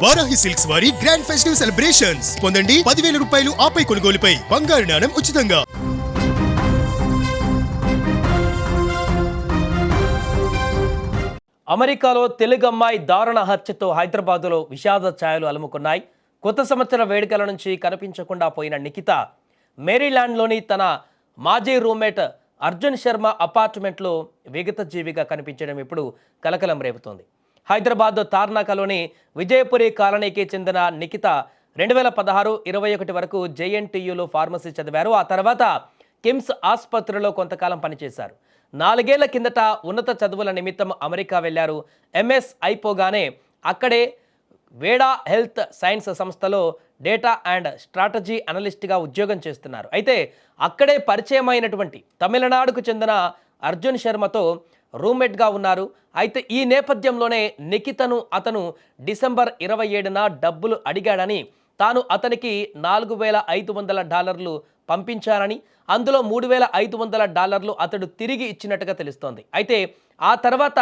Varahi silks వారి grand festive celebrations పొందండి 10,000 రూపాయలు ఆపై కొనుగోలుపై బంగారు నాణెం ఉచితంగా. అమెరికాలో తెలుగు అమ్మాయి దారుణ హత్యతో హైదరాబాద్లో విషాద ఛాయలు అలుముకున్నాయి. కొత్త సంవత్సర వేడుకల నుంచి కనిపించకుండా పోయిన నిఖిత మేరీల్యాండ్లోని తన మాజీ రూమ్మేట్ అర్జున్ శర్మ అపార్ట్మెంట్లో విగత జీవిగా కనిపించడం ఇప్పుడు కలకలం రేపుతోంది. హైదరాబాద్ తార్నాకలోని విజయపురి కాలనీకి చెందిన నిఖిత 2016-21 వరకు జేఎన్టీయూలో ఫార్మసీ చదివారు. ఆ తర్వాత కిమ్స్ ఆసుపత్రిలో కొంతకాలం పనిచేశారు. 4 ఏళ్ల కిందట ఉన్నత చదువుల నిమిత్తం అమెరికా వెళ్లారు. ఎంఎస్ అయిపోగానే అక్కడే వేడా హెల్త్ సైన్స్ సంస్థలో డేటా అండ్ స్ట్రాటజీ అనలిస్ట్గా ఉద్యోగం చేస్తున్నారు. అయితే అక్కడే పరిచయమైనటువంటి తమిళనాడుకు చెందిన అర్జున్ శర్మతో రూమ్మేట్గా ఉన్నారు. అయితే ఈ నేపథ్యంలోనే నిఖితను అతను డిసెంబర్ 27న డబ్బులు అడిగాడని, తాను అతనికి $4,500 పంపించారని, అందులో $3,500 అతడు తిరిగి ఇచ్చినట్టుగా తెలుస్తోంది. అయితే ఆ తర్వాత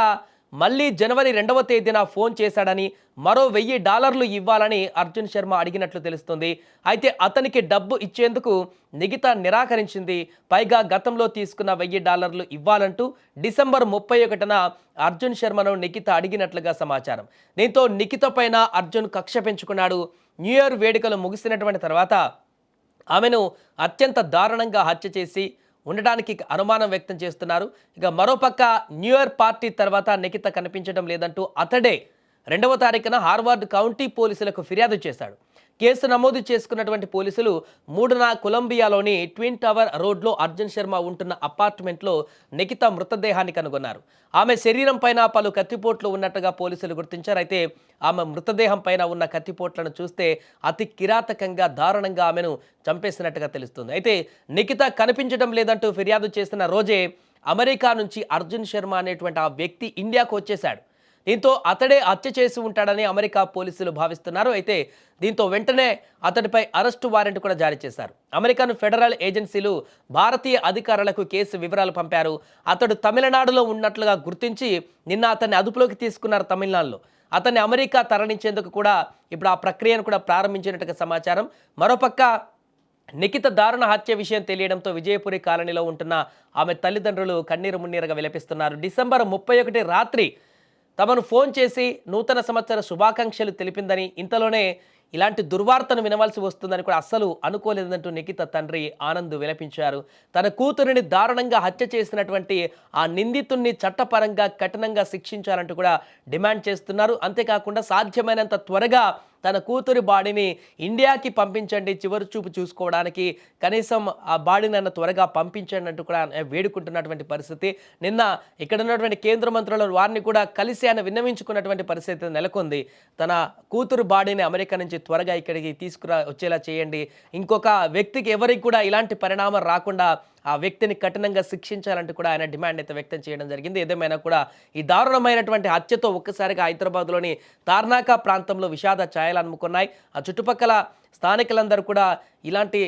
మళ్ళీ జనవరి 2వ తేదీన ఫోన్ చేశాడని, మరో $1,000 ఇవ్వాలని అర్జున్ శర్మ అడిగినట్లు తెలుస్తుంది. అయితే అతనికి డబ్బు ఇచ్చేందుకు నిఖిత నిరాకరించింది. పైగా గతంలో తీసుకున్న $1,000 ఇవ్వాలంటూ డిసెంబర్ 31న అర్జున్ శర్మను నిఖిత అడిగినట్లుగా సమాచారం. దీంతో నిఖిత పైన అర్జున్ కక్ష పెంచుకున్నాడు. న్యూ ఇయర్ వేడుకలు ముగిసినటువంటి తర్వాత ఆమెను అత్యంత దారుణంగా హత్య చేసి ఉండడానికి అనుమానం వ్యక్తం చేస్తున్నారు. ఇక మరోపక్క న్యూ ఇయర్ పార్టీ తర్వాత నిఖిత కనిపించడం లేదంటూ అతడే 2వ తారీఖున హార్వర్డ్ కౌంటీ పోలీసులకు ఫిర్యాదు చేశాడు. కేసు నమోదు చేసుకున్నటువంటి పోలీసులు 3న కొలంబియాలోని ట్విన్ టవర్ రోడ్లో అర్జున్ శర్మ ఉంటున్న అపార్ట్మెంట్లో నిఖిత మృతదేహాన్ని కనుగొన్నారు. ఆమె శరీరం పైన పలు కత్తిపోట్లు ఉన్నట్టుగా పోలీసులు గుర్తించారు. అయితే ఆమె మృతదేహం పైన ఉన్న కత్తిపోట్లను చూస్తే అతి కిరాతకంగా దారుణంగా ఆమెను చంపేసినట్టుగా తెలుస్తుంది. అయితే నిఖిత కనిపించడం లేదంటూ ఫిర్యాదు చేసిన రోజే అమెరికా నుంచి అర్జున్ శర్మ అనేటువంటి ఆ వ్యక్తి ఇండియాకు వచ్చేశాడు. దీంతో అతడే హత్య చేసి ఉంటాడని అమెరికా పోలీసులు భావిస్తున్నారు. అయితే దీంతో వెంటనే అతడిపై అరెస్టు వారెంట్ కూడా జారీ చేశారు. అమెరికన్ ఫెడరల్ ఏజెన్సీలు భారతీయ అధికారులకు కేసు వివరాలు పంపారు. అతడు తమిళనాడులో ఉన్నట్లుగా గుర్తించి నిన్న అతన్ని అదుపులోకి తీసుకున్నారు తమిళనాడులో. అతన్ని అమెరికా తరలించేందుకు కూడా ఇప్పుడు ఆ ప్రక్రియను కూడా ప్రారంభించినట్టుగా సమాచారం. మరోపక్క నిఖిత దారుణ హత్య విషయం తెలియడంతో విజయపురి కాలనీలో ఉంటున్న ఆమె తల్లిదండ్రులు కన్నీరు మున్నీరుగా విలపిస్తున్నారు. డిసెంబర్ 31 రాత్రి తమను ఫోన్ చేసి నూతన సంవత్సర శుభాకాంక్షలు తెలిపిందని, ఇంతలోనే ఇలాంటి దుర్వార్తను వినవలసి వస్తుందని కూడా అస్సలు అనుకోలేదంటూ నిఖిత తండ్రి ఆనంద్ విలపించారు. తన కూతురిని దారుణంగా హత్య చేసినటువంటి ఆ నిందితుణ్ణి చట్టపరంగా కఠినంగా శిక్షించాలంటూ కూడా డిమాండ్ చేస్తున్నారు. అంతేకాకుండా సాధ్యమైనంత త్వరగా తన కూతురి బాడీని ఇండియాకి పంపించండి, చివరి చూపు చూసుకోవడానికి కనీసం ఆ బాడీని త్వరగా పంపించండి అంటూ కూడా వేడుకుంటున్నటువంటి పరిస్థితి. నిన్న ఇక్కడ ఉన్నటువంటి కేంద్ర మంత్రుల వారిని కూడా కలిసి ఆయన విన్నవించుకున్నటువంటి పరిస్థితి నెలకొంది. తన కూతురు బాడీని అమెరికా నుంచి త్వరగా ఇక్కడికి వచ్చేలా చేయండి, ఇంకొక వ్యక్తికి ఎవరికి కూడా ఇలాంటి పరిణామం రాకుండా ఆ వ్యక్తిని కఠినంగా శిక్షించాలంటూ కూడా ఆయన డిమాండ్ అయితే వ్యక్తం చేయడం జరిగింది. ఏదేమైనా కూడా ఈ దారుణమైనటువంటి హత్యతో ఒక్కసారిగా హైదరాబాద్లోని తార్నాక ప్రాంతంలో విషాద ఛాయలు అలుముకున్నాయి. ఆ చుట్టుపక్కల స్థానికులందరూ కూడా ఇలాంటి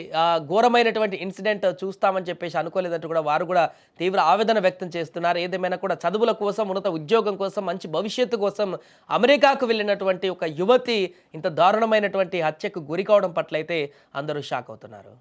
ఘోరమైనటువంటి ఇన్సిడెంట్ చూస్తామని చెప్పేసి అనుకోలేదంటూ కూడా వారు కూడా తీవ్ర ఆవేదన వ్యక్తం చేస్తున్నారు. ఏదేమైనా కూడా చదువుల కోసం, ఉన్నత ఉద్యోగం కోసం, మంచి భవిష్యత్తు కోసం అమెరికాకు వెళ్ళినటువంటి ఒక యువతి ఇంత దారుణమైనటువంటి హత్యకు గురి కావడం పట్ల అయితే అందరూ షాక్ అవుతున్నారు.